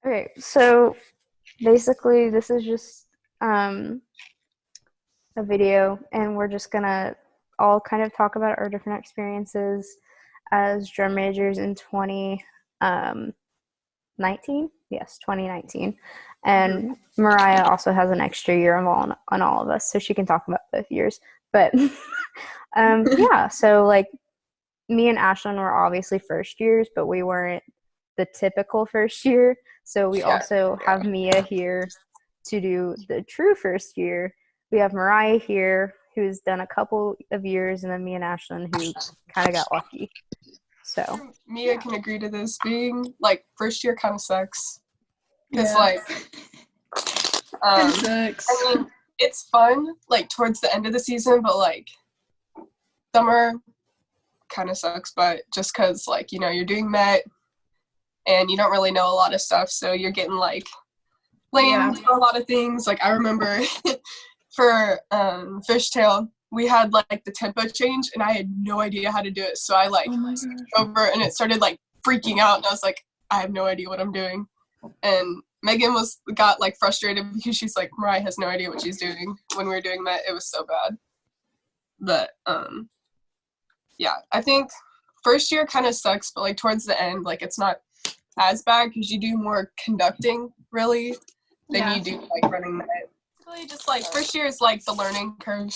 Okay, so basically this is just a video, and we're just gonna all kind of talk about our different experiences as drum majors in 2019. Yes, 2019. And Mariah also has an extra year on all of us, so she can talk about both years. But yeah, so like me and Ashlyn were obviously first years, but we weren't the typical first year. So we also have Mia here to do the true first year. We have Mariah here, who's done a couple of years, and then me and Ashlyn, who kind of got lucky. So Mia can agree to this. Being like first year kind of sucks because like sucks. I mean, it's fun like towards the end of the season, but like summer kind of sucks. But just because like you're doing Met and you don't really know a lot of stuff, so you're getting like blamed for a lot of things. Like I remember for Fishtail, we had like the tempo change and I had no idea how to do it, so I like switched over and it started like freaking out, and I was like, I have no idea what I'm doing. And Megan got like frustrated because she's like, Mariah has no idea what she's doing. When we were doing that, it was so bad. But yeah, I think first year kind of sucks, but like towards the end, like it's not as bad because you do more conducting really than you do like running that. Really just like first year is like the learning curve,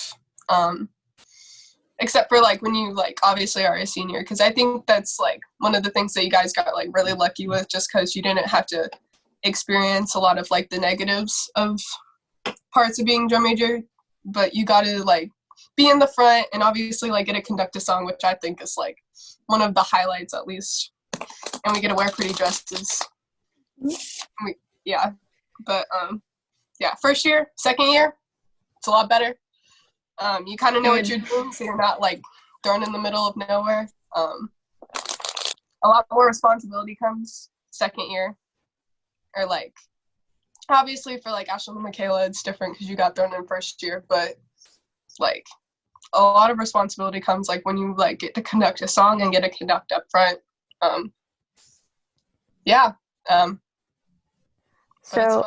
except for like when you like obviously are a senior, because I think that's like one of the things that you guys got like really lucky with, just because you didn't have to experience a lot of like the negatives of parts of being drum major, but you got to like be in the front and obviously like get to conduct a song, which I think is like one of the highlights at least, and we get to wear pretty dresses. But first year, second year, it's a lot better. You kind of know what you're doing, so you're not like thrown in the middle of nowhere. A lot more responsibility comes second year, or like obviously for like Ashlyn and Michaela, it's different because you got thrown in first year, but like a lot of responsibility comes like when you like get to conduct a song and get to conduct up front. So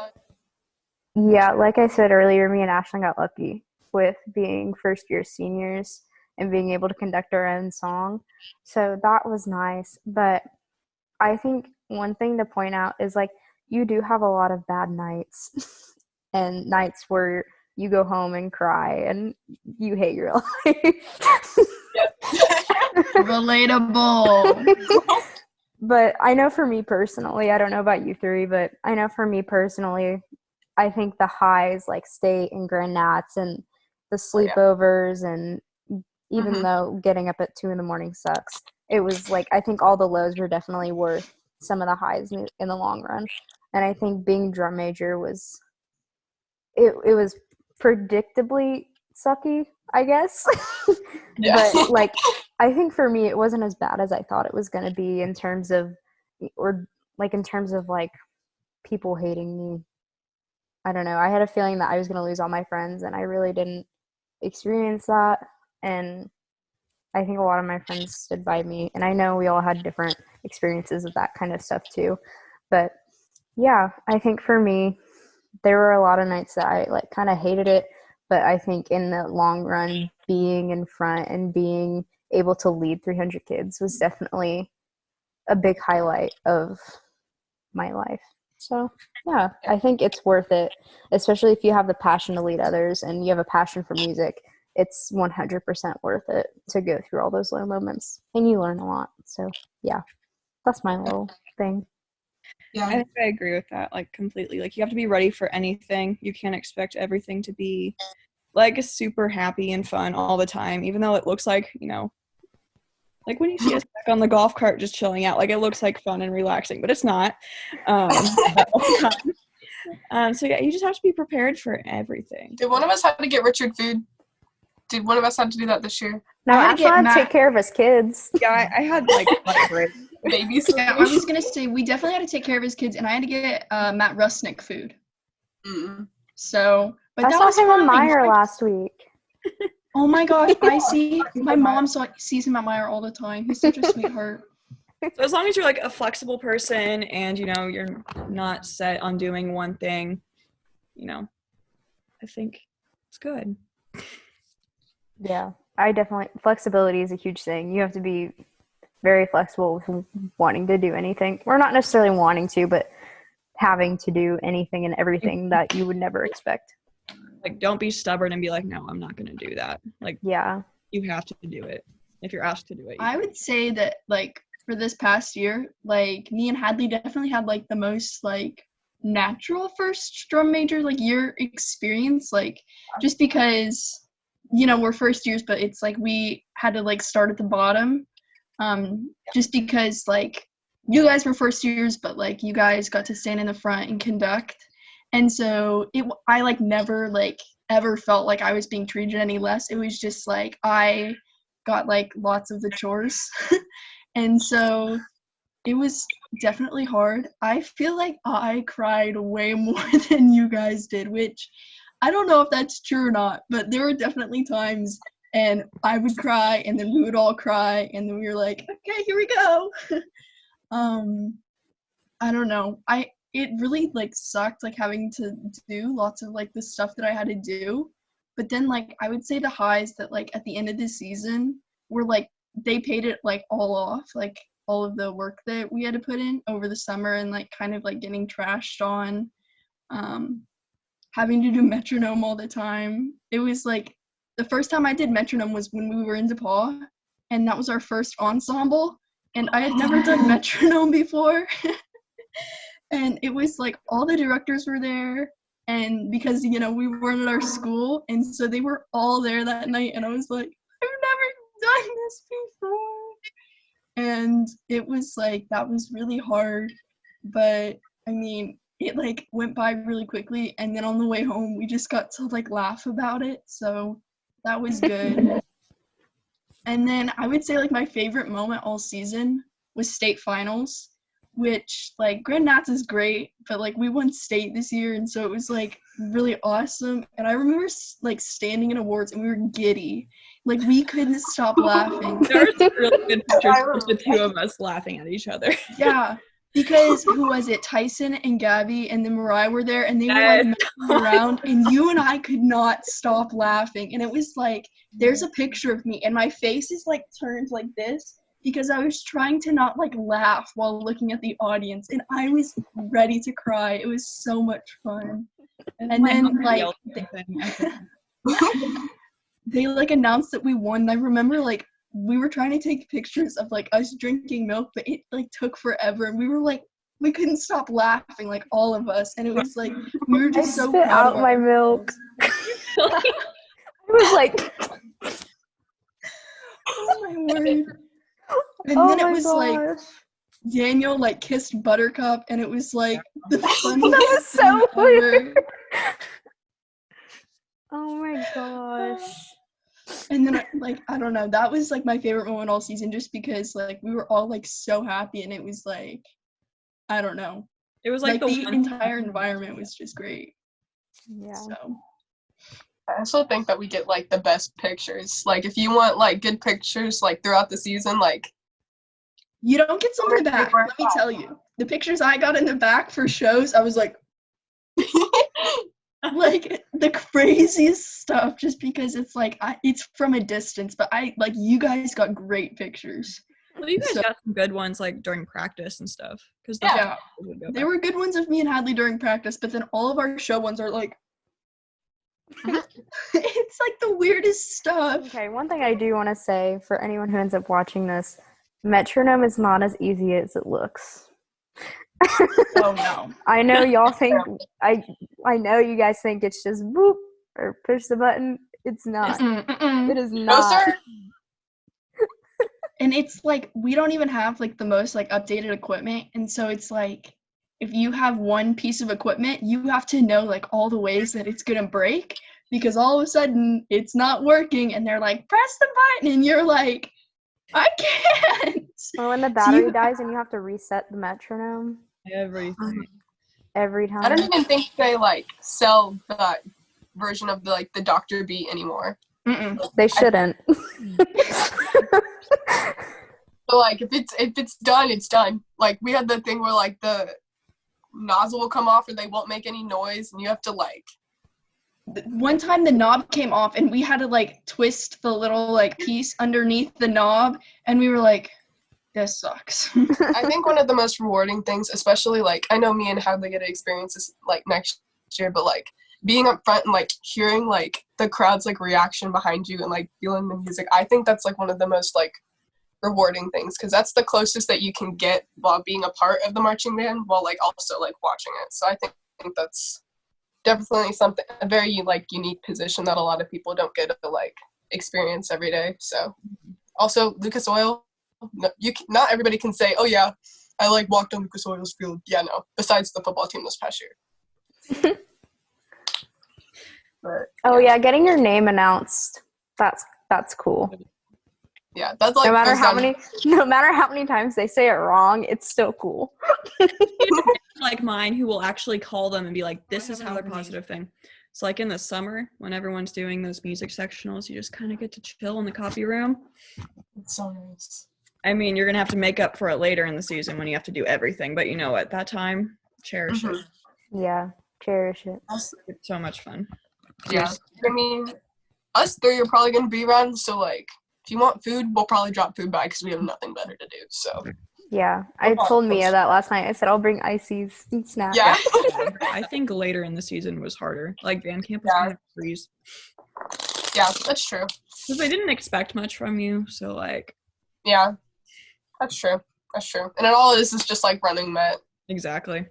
yeah, like I said earlier, me and Ashlyn got lucky with being first year seniors and being able to conduct our own song. So that was nice. But I think one thing to point out is like you do have a lot of bad nights and nights where you go home and cry and you hate your life. Relatable. But I know for me personally, I don't know about you three, but I know for me personally, I think the highs like State and Grand Nats and the sleepovers, and even though getting up at 2 a.m. sucks, it was like I think all the lows were definitely worth some of the highs in the long run. And I think being drum major was predictably sucky, I guess. But like I think for me it wasn't as bad as I thought it was going to be in terms of like people hating me. I don't know. I had a feeling that I was going to lose all my friends, and I really didn't experience that. And I think a lot of my friends stood by me, and I know we all had different experiences of that kind of stuff too. But yeah, I think for me, there were a lot of nights that I like kind of hated it, but I think in the long run, being in front and being able to lead 300 kids was definitely a big highlight of my life. So yeah, I think it's worth it, especially if you have the passion to lead others and you have a passion for music. It's 100% worth it to go through all those low moments, and you learn a lot. So yeah, that's my little thing. Yeah, I think I agree with that, like, completely. Like, you have to be ready for anything. You can't expect everything to be, like, super happy and fun all the time, even though it looks like, like when you see us back on the golf cart just chilling out, like, it looks like fun and relaxing, but it's not. So, yeah, you just have to be prepared for everything. Did one of us have to get Richard food? Did one of us have to do that this year? No, I had to take care of his kids. Yeah, I had, like babies. Yeah, I was going to say, we definitely had to take care of his kids, and I had to get Matt Rusnick food. So, but I saw him at Meyer last week. Oh my gosh, my mom sees him at Meyer all the time. He's such a sweetheart. So as long as you're like a flexible person and you're not set on doing one thing, I think it's good. Yeah, flexibility is a huge thing. You have to be very flexible with wanting to do anything. Or not necessarily wanting to, but having to do anything and everything that you would never expect. Like, don't be stubborn and be like, no, I'm not going to do that. Like, yeah, you have to do it. If you're asked to do it. I would say that, like, for this past year, like, me and Hadley definitely had, like, the most, like, natural first drum major, like, year experience. Like, just because, we're first years, but it's, like, we had to, like, start at the bottom. Just because, like, you guys were first years, but, like, you guys got to stand in the front and conduct. And so I, like, never, like, ever felt like I was being treated any less. It was just, like, I got, like, lots of the chores. And so it was definitely hard. I feel like I cried way more than you guys did, which I don't know if that's true or not, but there were definitely times and I would cry and then we would all cry and then we were like, okay, here we go. I don't know. It really, like, sucked, like, having to do lots of, like, the stuff that I had to do. But then, like, I would say the highs that, like, at the end of the season were, like, they paid it, like, all off, like, all of the work that we had to put in over the summer and, like, kind of, like, getting trashed on, having to do metronome all the time. It was, like, the first time I did metronome was when we were in DePaul, and that was our first ensemble, and I had never done metronome before. And it was, like, all the directors were there, and because, we weren't at our school, and so they were all there that night, and I was like, I've never done this before. And it was, like, that was really hard, but, I mean, it, like, went by really quickly, and then on the way home, we just got to, like, laugh about it, so that was good. And then I would say, like, my favorite moment all season was state finals, which, like, Grand Nats is great, but, like, we won state this year, and so it was, like, really awesome. And I remember, like, standing in awards, and we were giddy. Like, we couldn't stop laughing. There were some really good pictures of the two of us laughing at each other. Yeah, because, who was it? Tyson and Gabby and then Mariah were there, and they were, like, messing around, and you and I could not stop laughing. And it was, like, there's a picture of me, and my face is, like, turned like this, because I was trying to not, like, laugh while looking at the audience, and I was ready to cry. It was so much fun. And then, like, they, like, announced that we won, and I remember, like, we were trying to take pictures of, like, us drinking milk, but it, like, took forever, and we were, like, we couldn't stop laughing, like, all of us, and it was, like, we were just so proud out of my milk. I was like, oh my word. And oh then it my was, gosh. like, Daniel, like, kissed Buttercup, and it was, like, the funniest That was so thing weird. ever. Oh my gosh. And then, like, I don't know, that was, like, my favorite moment all season, just because, like, we were all, like, so happy, and it was, like, I don't know. It was, like, the entire environment was just great. Yeah. So. I also think that we get, like, the best pictures. Like, if you want, like, good pictures, like, throughout the season, like... You don't get some in the back, let me tell you. The pictures I got in the back for shows, I was like... like, the craziest stuff, just because it's, like, it's from a distance, but you guys got great pictures. Well, you guys got some good ones, like, during practice and stuff. Yeah, there were good ones of me and Hadley during practice, but then all of our show ones are, like... it's, like, the weirdest stuff. Okay, one thing I do want to say for anyone who ends up watching this, metronome is not as easy as it looks. Oh no. I know y'all think I know you guys think it's just boop or push the button. It's not. It is not. No, sir. And it's, like, we don't even have, like, the most, like, updated equipment, and so it's, like, if you have one piece of equipment, you have to know, like, all the ways that it's gonna break, because all of a sudden it's not working, and they're like, press the button, and you're like, I can't. Or when the battery dies and you have to reset the metronome. Everything. Every time. I don't even think they, like, sell that version of the, like, the Dr. Beat anymore. Mm-mm. They shouldn't. So like if it's done, it's done. Like we had the thing where like the nozzle will come off or they won't make any noise and you have to like One time the knob came off and we had to like twist the little like piece underneath the knob and we were like, this sucks. I think one of the most rewarding things, especially like I know me and Hadley get to experience this like next year, but like being up front and like hearing like the crowd's like reaction behind you and like feeling the music, I think that's like one of the most like rewarding things because that's the closest that you can get while being a part of the marching band while like also like watching it. So I think that's definitely something, a very like unique position that a lot of people don't get to like experience every day. So also Lucas Oil, not everybody can say, oh yeah, I like walked on Lucas Oil's field. Yeah, no, besides the football team this past year. But, Oh yeah, getting your name announced. That's cool. yeah, that's like no matter how many times they say it wrong, it's still cool. Like mine who will actually call them and be like, this is how they're positive thing. So like in the summer when everyone's doing those music sectionals, you just kind of get to chill in the copy room. It's so nice. I mean, you're gonna have to make up for it later in the season when you have to do everything, but you know what, that time, cherish it. Yeah, cherish it. It's so much fun. Yeah, I mean, us three are probably gonna be around, so like if you want food, we'll probably drop food by because we have nothing better to do. So yeah, I told Mia that last night. I said I'll bring ices and snacks. Yeah. I think later in the season was harder. Like band camp was kind of a breeze. Yeah, that's true. Because they didn't expect much from you, so like. Yeah, that's true. That's true. And it all is just like running Met. Exactly.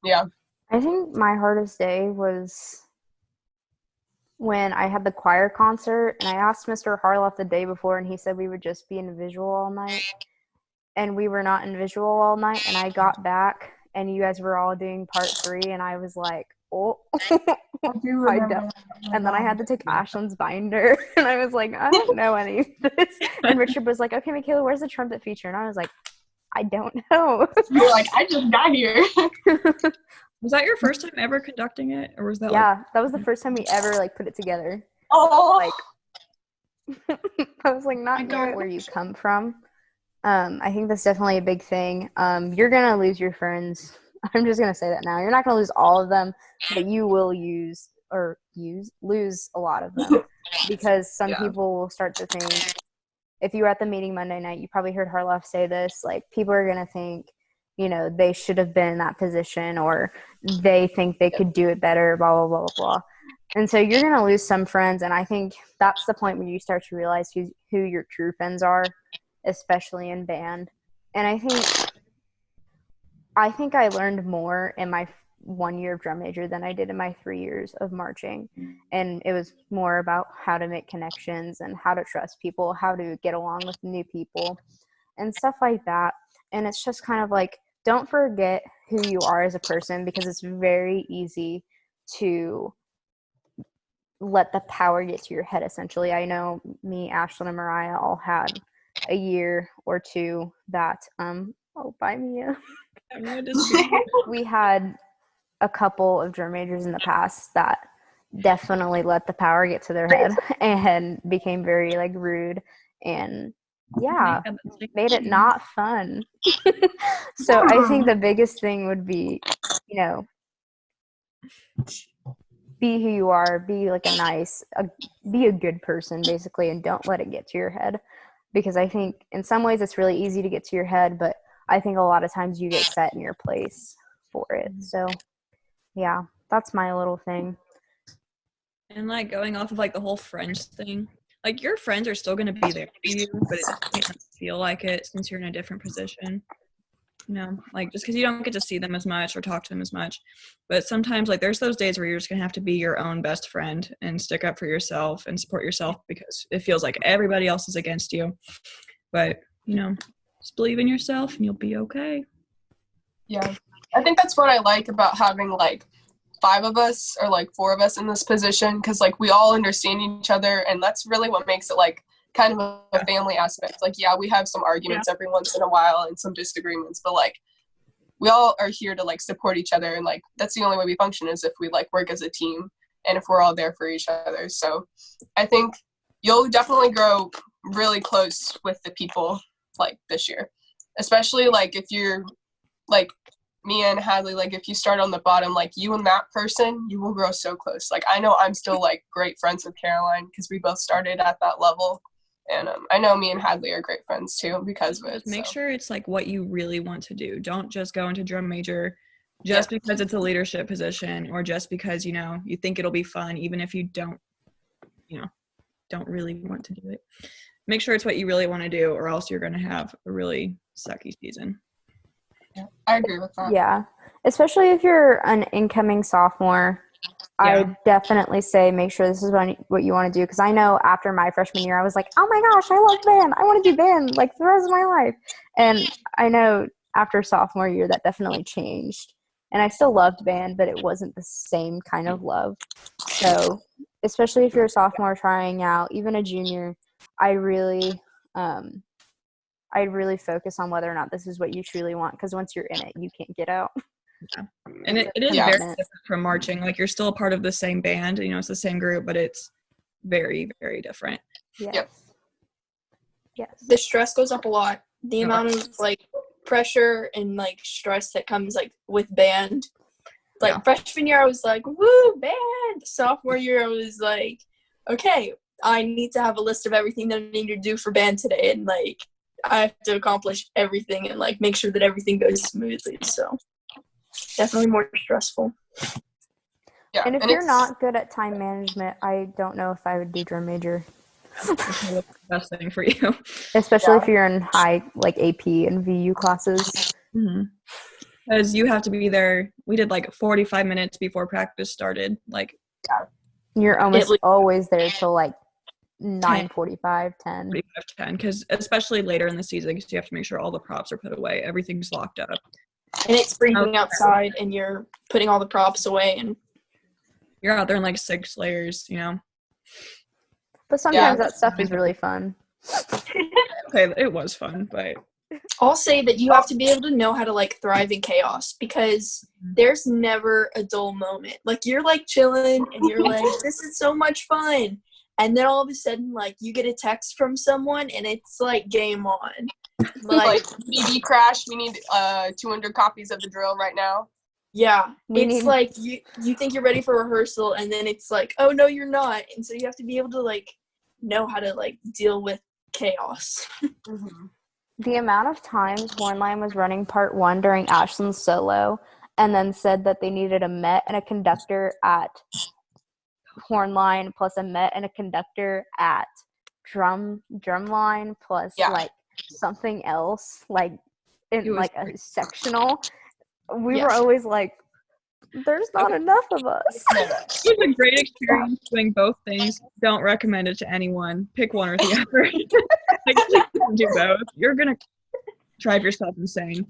Yeah. I think my hardest day was when I had the choir concert, and I asked Mr. Harloff the day before, and he said we would just be in visual all night. And we were not in visual all night, and I got back, and you guys were all doing part 3, and I was like, oh. And then I had to take Ashlyn's binder, and I was like, I don't know any of this. And Richard was like, okay, Michaela, where's the trumpet feature? And I was like, I don't know. You're like, I just got here. Was that your first time ever conducting it, or was that? Yeah, that was the first time we ever like put it together. Oh, Like, I was like, not where you come from. I think that's definitely a big thing. You're gonna lose your friends. I'm just gonna say that now. You're not gonna lose all of them, but you will lose a lot of them because some people will start to think. If you were at the meeting Monday night, you probably heard Harloff say this. Like, people are gonna think, you know, they should have been in that position, or they think they could do it better. Blah blah blah blah blah. And so you're gonna lose some friends, and I think that's the point when you start to realize who your true friends are, especially in band. And I think I learned more in my 1 year of drum major than I did in my 3 years of marching. And it was more about how to make connections and how to trust people, how to get along with new people and stuff like that. And it's just kind of like, don't forget who you are as a person, because it's very easy to let the power get to your head, essentially. I know me, Ashlyn, and Mariah all had a year or two that bye Mia. We had a couple of drum majors in the past that definitely let the power get to their head and became very like rude and made it not fun. So I think the biggest thing would be, you know, be who you are, be like be a good person basically, and don't let it get to your head. Because I think in some ways it's really easy to get to your head, but I think a lot of times you get set in your place for it. So, yeah, that's my little thing. And, like, going off of, like, the whole friends thing, like, your friends are still going to be there for you, but it doesn't feel like it since you're in a different position. You know, like, just because you don't get to see them as much or talk to them as much. But sometimes, like, there's those days where you're just going to have to be your own best friend and stick up for yourself and support yourself because it feels like everybody else is against you. But, you know, just believe in yourself and you'll be okay. Yeah. I think that's what I like about having, like, 5 of us or, like, 4 of us in this position because, like, we all understand each other, and that's really what makes it, like, kind of a family aspect. Like, yeah, we have some arguments every once in a while and some disagreements, but, like, we all are here to, like, support each other, and, like, that's the only way we function is if we, like, work as a team and if we're all there for each other. So I think you'll definitely grow really close with the people like this year, especially like if you're like me and Hadley, like if you start on the bottom, like you and that person, you will grow so close. Like I know I'm still like great friends with Caroline because we both started at that level, and I know me and Hadley are great friends too because of it. Just make sure it's like what you really want to do. Don't just go into drum major just because it's a leadership position or just because, you know, you think it'll be fun, even if you don't, you know, don't really want to do it. Make sure it's what you really want to do, or else you're going to have a really sucky season. Yeah, I agree with that. Yeah, especially if you're an incoming sophomore, I definitely say make sure this is what you want to do, because I know after my freshman year, I was like, oh my gosh, I love band. I want to do band like the rest of my life. And I know after sophomore year, that definitely changed. And I still loved band, but it wasn't the same kind of love. So especially if you're a sophomore trying out, even a junior, I'd really focus on whether or not this is what you truly want, because once you're in it, you can't get out. Yeah. And it is very different from marching. Like you're still a part of the same band, you know, it's the same group, but it's very, very different. Yes. Yes. The stress goes up a lot. The amount of like pressure and like stress that comes like with band. Like freshman year I was like, woo, band. Sophomore year I was like, okay, I need to have a list of everything that I need to do for band today, and like I have to accomplish everything and like make sure that everything goes smoothly. So definitely more stressful. Yeah. And if you're not good at time management, I don't know if I would do drum major. That's the best thing for you. Especially if you're in high like AP and VU classes. Because you have to be there. We did like 45 minutes before practice started. Like you're almost always there till like 9:45, 10. 10, because especially later in the season, because you have to make sure all the props are put away. Everything's locked up. And it's freezing outside, and you're putting all the props away, and you're out there in like 6 layers, you know. But sometimes that stuff is really fun. Okay, it was fun, but I'll say that you have to be able to know how to like thrive in chaos, because there's never a dull moment. Like you're like chilling and you're like, this is so much fun. And then all of a sudden, like you get a text from someone and it's like game on. Like BB crash, we need 200 copies of the drill right now. Yeah. Like you think you're ready for rehearsal, and then it's like, oh no, you're not. And so you have to be able to like know how to like deal with chaos. The amount of times Hornline was running part 1 during Ashland's solo and then said that they needed a Met and a conductor at Hornline plus a Met and a conductor at drumline plus like something else, like in like a sectional. We were always like, there's not enough of us. It was a great experience doing both things. Don't recommend it to anyone. Pick one or the other. Like, please do both. You're gonna drive yourself insane.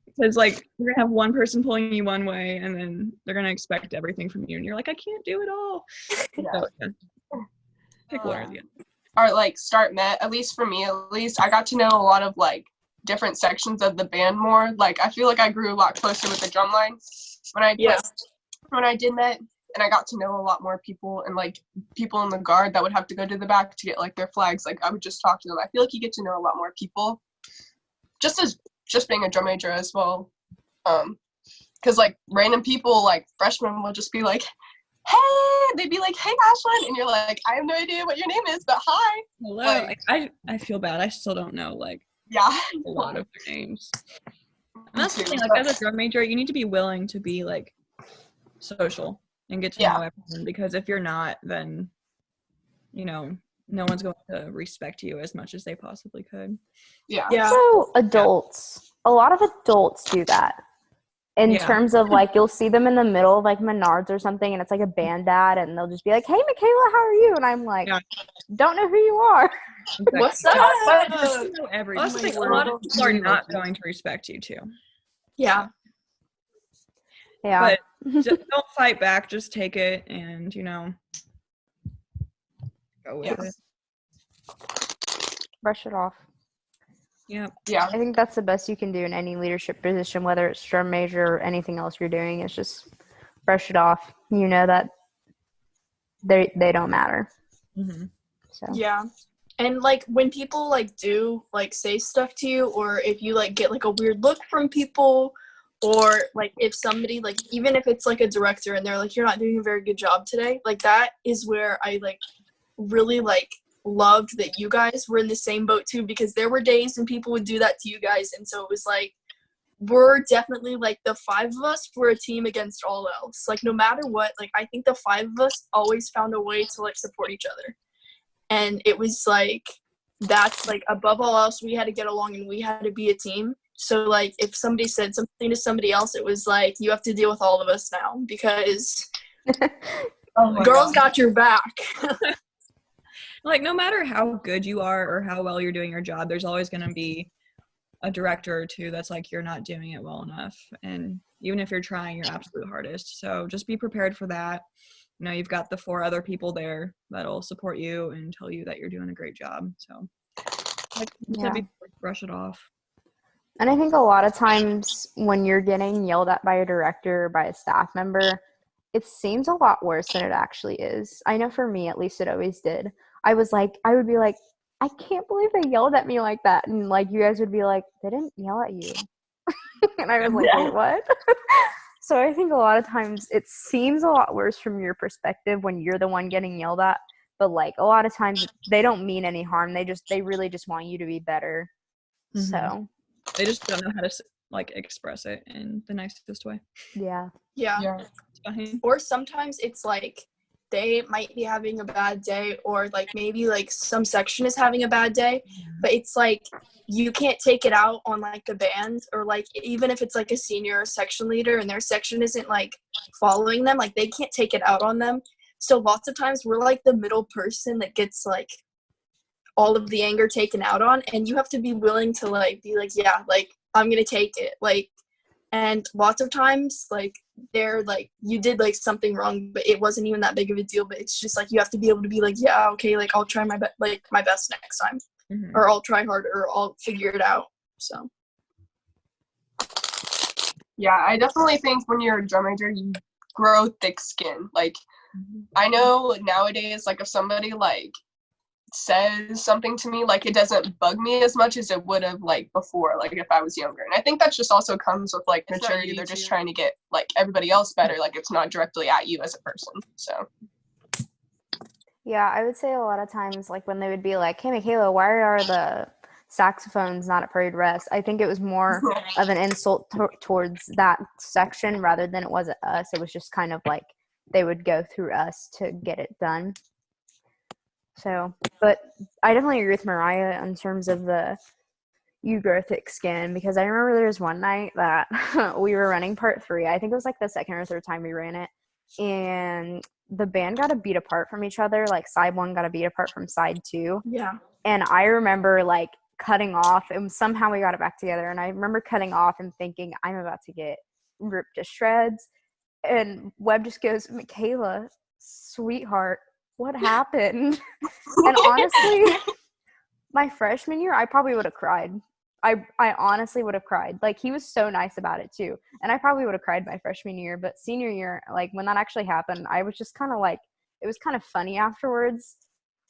Because like you're gonna have one person pulling you one way, and then they're gonna expect everything from you, and you're like, I can't do it all. So, pick one or the other. Or like start Met. At least for me, I got to know a lot of like different sections of the band more. Like I feel like I grew a lot closer with the drum line when I did Met, and I got to know a lot more people, and like people in the guard that would have to go to the back to get like their flags. Like I would just talk to them. I feel like you get to know a lot more people just being a drum major as well. Because like random people, like freshmen, will just be like, hey, they'd be like, hey Ashlyn, and you're like, I have no idea what your name is, but hi. Hello. Like, I feel bad. I still don't know like a lot of their names. And that's the thing, like as a drum major, you need to be willing to be like social and get to know everyone, because if you're not, then you know no one's going to respect you as much as they possibly could. So adults, a lot of adults do that in terms of like you'll see them in the middle of like Menards or something, and it's like a band dad, and they'll just be like, hey Michaela, how are you? And I'm like, don't know who you are. Exactly. What's up? Everything. A lot of people are not going to respect you too. Yeah. But just don't fight back. Just take it and, you know, go with it. Brush it off. Yeah. I think that's the best you can do in any leadership position, whether it's drum major or anything else you're doing. Is just brush it off. You know that they don't matter. Yeah. And like when people like do like say stuff to you, or if you like get like a weird look from people, or like if somebody like, even if it's like a director and they're like, you're not doing a very good job today, like that is where I like really like loved that you guys were in the same boat too, because there were days when people would do that to you guys, and so it was like, we're definitely like the five of us were a team against all else. Like no matter what, like I think the five of us always found a way to like support each other. And it was like, that's like above all else, we had to get along and we had to be a team. So like if somebody said something to somebody else, it was like, you have to deal with all of us now, because girls got your back. Like no matter how good you are or how well you're doing your job, there's always going to be a director or two that's like, you're not doing it well enough. And even if you're trying your absolute hardest, so just be prepared for that. You know, you've got the 4 other people there that'll support you and tell you that you're doing a great job. So like, brush it off. And I think a lot of times when you're getting yelled at by a director or by a staff member, it seems a lot worse than it actually is. I know for me, at least it always did. I would be like, I can't believe they yelled at me like that. And like, you guys would be like, they didn't yell at you. And I was like, wait, what? So I think a lot of times it seems a lot worse from your perspective when you're the one getting yelled at. But like a lot of times they don't mean any harm. They really just want you to be better. Mm-hmm. So they just don't know how to like express it in the nicest way. Yeah. Or sometimes it's like they might be having a bad day, or like maybe like some section is having a bad day, but it's like you can't take it out on like the band, or like even if it's like a senior or section leader and their section isn't like following them, like they can't take it out on them. So lots of times we're like the middle person that gets like all of the anger taken out on, and you have to be willing to like be like, yeah, like I'm gonna take it, like. And lots of times, like, they're, like, you did, like, something wrong, but it wasn't even that big of a deal. But it's just, like, you have to be able to be like, yeah, okay, like, I'll try my best next time. Mm-hmm. Or I'll try harder, or I'll figure it out. So. Yeah, I definitely think when you're a drum major, you grow thick skin. Like, I know nowadays, like, if somebody, like, says something to me, like, it doesn't bug me as much as it would have, like, before, like, if I was younger. And I think that just also comes with, like, maturity. They're just trying to get, like, everybody else better. Like, it's not directly at you as a person, so. Yeah, I would say a lot of times, like, when they would be like, hey, Michaela, why are the saxophones not at parade rest? I think it was more of an insult towards that section rather than it was at us. It was just kind of like they would go through us to get it done. So, but I definitely agree with Mariah in terms of you grow thick skin, because I remember there was one night that we were running part 3. I think it was like the second or third time we ran it, and the band got a beat apart from each other. Like side 1 got a beat apart from side 2. Yeah. And I remember like cutting off, and somehow we got it back together. And I remember cutting off and thinking, I'm about to get ripped to shreds. And Webb just goes, Michaela, sweetheart, what happened? And honestly, my freshman year, I probably would have cried. I honestly would have cried. Like, he was so nice about it too. And I probably would have cried my freshman year. But senior year, like, when that actually happened, I was just kind of like, it was kind of funny afterwards.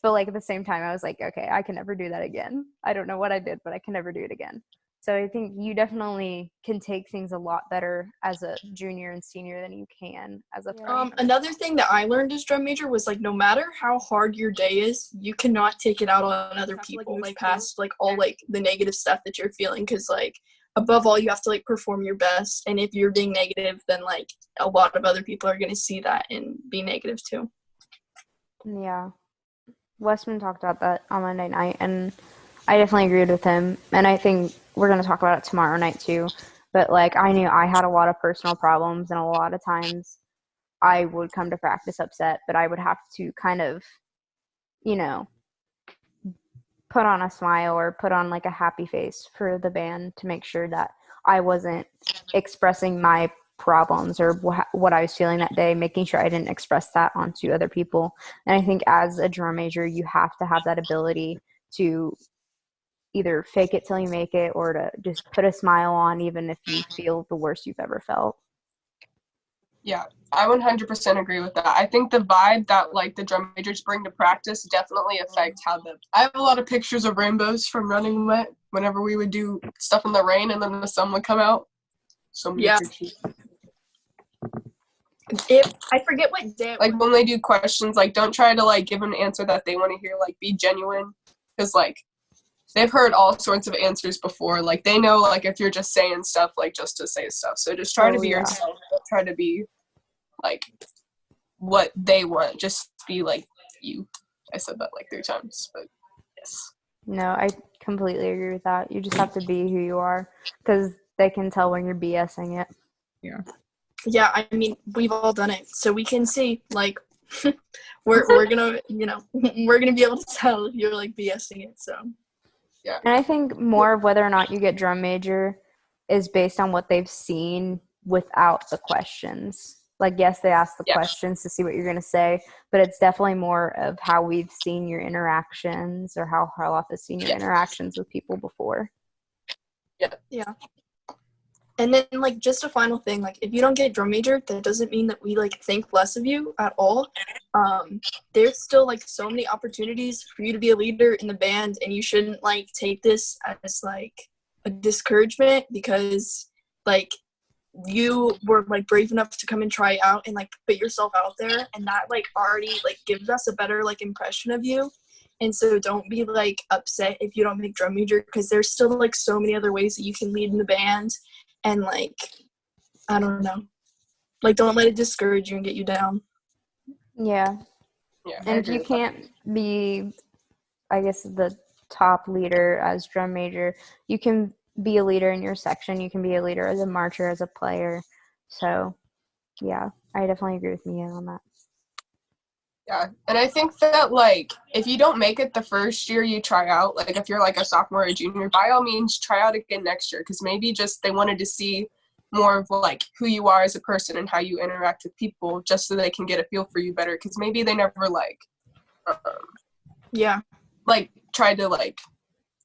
But, like, at the same time, I was like, okay, I can never do that again. I don't know what I did, but I can never do it again. So I think you definitely can take things a lot better as a junior and senior than you can as a freshman. Another thing that I learned as drum major was, like, no matter how hard your day is, you cannot take it out on other people, like, past, like, all, like, the negative stuff that you're feeling, because, like, above all, you have to, like, perform your best, and if you're being negative, then, like, a lot of other people are going to see that and be negative, too. Yeah. Westman talked about that on Monday night, and I definitely agreed with him, and I think we're going to talk about it tomorrow night too. But, like, I knew I had a lot of personal problems, and a lot of times I would come to practice upset, but I would have to kind of, you know, put on a smile or put on, like, a happy face for the band to make sure that I wasn't expressing my problems or what I was feeling that day, making sure I didn't express that onto other people. And I think as a drum major, you have to have that ability to either fake it till you make it, or to just put a smile on even if you feel the worst you've ever felt. Yeah, I 100% agree with that. I think the vibe that like the drum majors bring to practice definitely affect how I have a lot of pictures of rainbows from running wet whenever we would do stuff in the rain and then the sun would come out. So many Yeah. pictures. I forget what day it Like was. when they do questions, like don't try to like give an answer that they want to hear, like be genuine. Because like they've heard all sorts of answers before. Like they know like if you're just saying stuff like just to say stuff. So just try to be yourself. Don't try to be like what they want. Just be like you. I said that like 3 times, but yes. No, I completely agree with that. You just have to be who you are because they can tell when you're BSing it. Yeah, I mean, we've all done it, so we can see, like, we're gonna, we're gonna be able to tell if you're, like, BSing it, so. Yeah. And I think more of whether or not you get drum major is based on what they've seen without the questions. Like, yes, they ask the questions to see what you're going to say, but it's definitely more of how we've seen your interactions or how Harloff has seen your interactions with people before. Yeah. And then, like, just a final thing, like, if you don't get drum major, that doesn't mean that we, like, think less of you at all. There's still, like, so many opportunities for you to be a leader in the band, and you shouldn't, like, take this as, like, a discouragement because, like, you were, like, brave enough to come and try out and, like, put yourself out there, and that, like, already, like, gives us a better, like, impression of you. And so don't be, like, upset if you don't make drum major because there's still, like, so many other ways that you can lead in the band. And, like, I don't know. Like, don't let it discourage you and get you down. Yeah. And if you can't be, I guess, the top leader as drum major, you can be a leader in your section. You can be a leader as a marcher, as a player. So, yeah, I definitely agree with Mia on that. Yeah, and I think that, like, if you don't make it the first year you try out, like, if you're, like, a sophomore or junior, by all means, try out again next year, because maybe just they wanted to see more of, like, who you are as a person and how you interact with people, just so they can get a feel for you better, because maybe they never, like, tried to, like,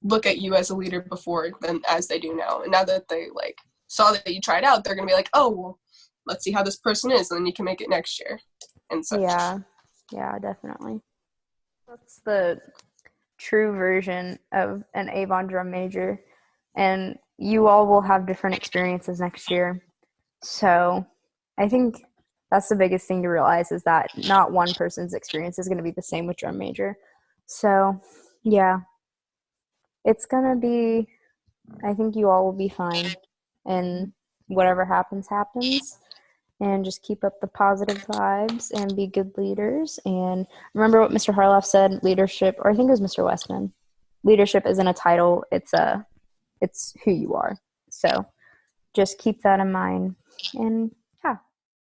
look at you as a leader before than as they do now, and now that they, like, saw that you tried out, they're going to be like, oh, well, let's see how this person is, and then you can make it next year, and such. Yeah, definitely. That's the true version of an Avon Drum Major. And you all will have different experiences next year. So I think that's the biggest thing to realize is that not one person's experience is going to be the same with Drum Major. So, yeah. It's going to be, I think you all will be fine. And whatever happens, happens. And just keep up the positive vibes and be good leaders. And remember what Mr. Harloff said, leadership, or I think it was Mr. Westman. Leadership isn't a title, it's who you are. So just keep that in mind and